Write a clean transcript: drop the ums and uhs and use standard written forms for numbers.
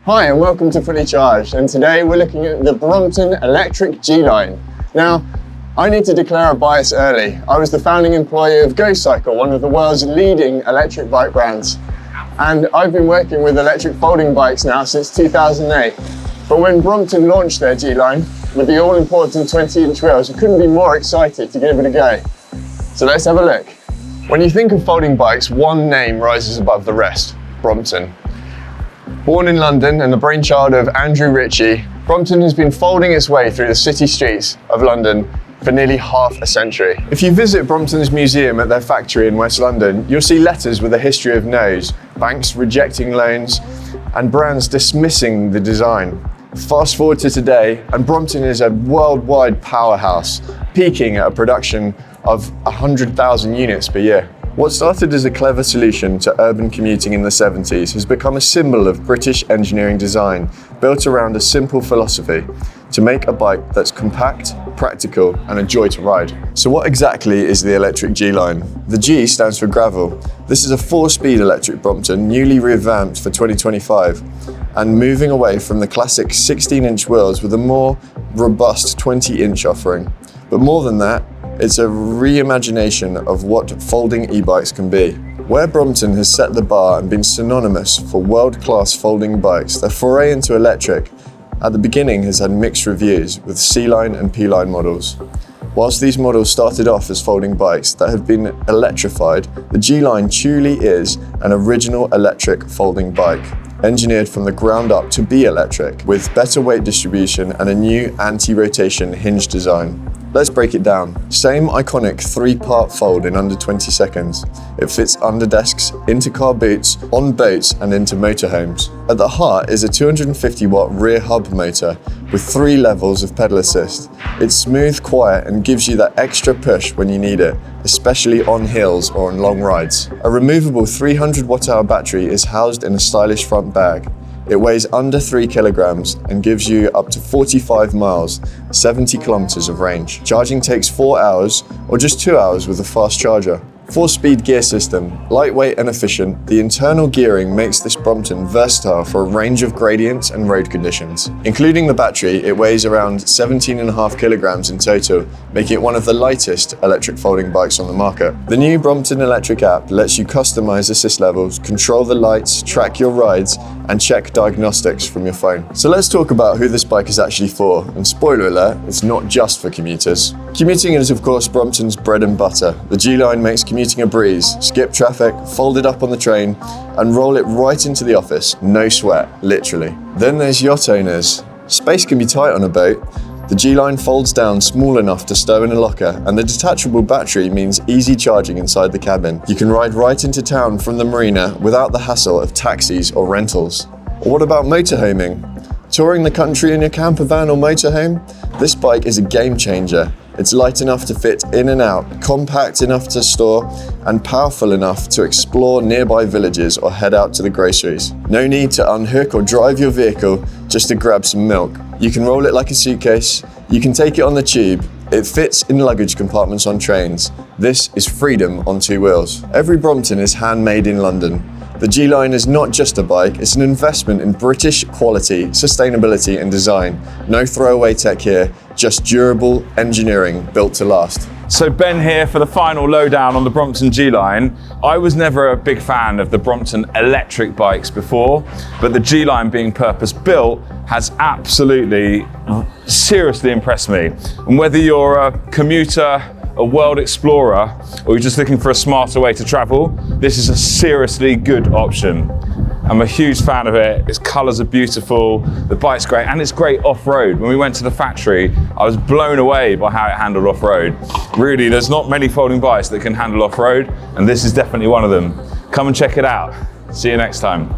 Hi and welcome to Fully Charged, and today we're looking at the Brompton Electric G-Line. Now, I need to declare a bias early. I was the founding employee of GoCycle, one of the world's leading electric bike brands. And I've been working with electric folding bikes now since 2008. But when Brompton launched their G-Line with the all-important 20-inch wheels, I couldn't be more excited to give it a go. So let's have a look. When you think of folding bikes, one name rises above the rest: Brompton. Born in London and the brainchild of Andrew Ritchie, Brompton has been folding its way through the city streets of London for nearly half a century. If you visit Brompton's museum at their factory in West London, you'll see letters with a history of no's, banks rejecting loans, and brands dismissing the design. Fast forward to today, and Brompton is a worldwide powerhouse, peaking at a production of 100,000 units per year. What started as a clever solution to urban commuting in the 70s has become a symbol of British engineering design, built around a simple philosophy: to make a bike that's compact, practical, and a joy to ride. So what exactly is the electric G-Line? The G stands for gravel. This is a 4-speed electric Brompton, newly revamped for 2025, and moving away from the classic 16-inch wheels with a more robust 20-inch offering. But more than that, it's a reimagination of what folding e-bikes can be. Where Brompton has set the bar and been synonymous for world-class folding bikes, their foray into electric at the beginning has had mixed reviews with C-Line and P-Line models. Whilst these models started off as folding bikes that have been electrified, the G-Line truly is an original electric folding bike, engineered from the ground up to be electric, with better weight distribution and a new anti-rotation hinge design. Let's break it down. Same iconic 3-part fold in under 20 seconds. It fits under desks, into car boots, on boats, and into motorhomes. At the heart is a 250-watt rear hub motor with 3 levels of pedal assist. It's smooth, quiet, and gives you that extra push when you need it, especially on hills or on long rides. A removable 300-watt-hour battery is housed in a stylish front bag. It weighs under 3 kilograms and gives you up to 45 miles, 70 kilometers of range. Charging takes 4 hours or just 2 hours with a fast charger. 4-speed gear system, lightweight and efficient, the internal gearing makes this Brompton versatile for a range of gradients and road conditions. Including the battery, it weighs around 17.5 kilograms in total, making it one of the lightest electric folding bikes on the market. The new Brompton Electric app lets you customize assist levels, control the lights, track your rides, and check diagnostics from your phone. So let's talk about who this bike is actually for. And spoiler alert, it's not just for commuters. Commuting is of course Brompton's bread and butter. The G-Line makes commuting a breeze. Skip traffic, fold it up on the train, and roll it right into the office. No sweat, literally. Then there's yacht owners. Space can be tight on a boat. The G-Line folds down small enough to stow in a locker, and the detachable battery means easy charging inside the cabin. You can ride right into town from the marina without the hassle of taxis or rentals. Or what about motorhoming? Touring the country in your camper van or motorhome? This bike is a game changer. It's light enough to fit in and out, compact enough to store, and powerful enough to explore nearby villages or head out to the groceries. No need to unhook or drive your vehicle just to grab some milk. You can roll it like a suitcase, you can take it on the tube, it fits in luggage compartments on trains. This is freedom on 2 wheels. Every Brompton is handmade in London. The G-Line is not just a bike, it's an investment in British quality, sustainability and design. No throwaway tech here, just durable engineering built to last. So Ben here for the final lowdown on the Brompton G-Line. I was never a big fan of the Brompton electric bikes before, but the G-Line being purpose-built has absolutely, seriously impressed me. And whether you're a commuter, a world explorer, or you're just looking for a smarter way to travel, this is a seriously good option. I'm a huge fan of it. Its colours are beautiful, the bike's great, and it's great off-road. When we went to the factory, I was blown away by how it handled off-road. Really, there's not many folding bikes that can handle off-road, and this is definitely one of them. Come and check it out. See you next time.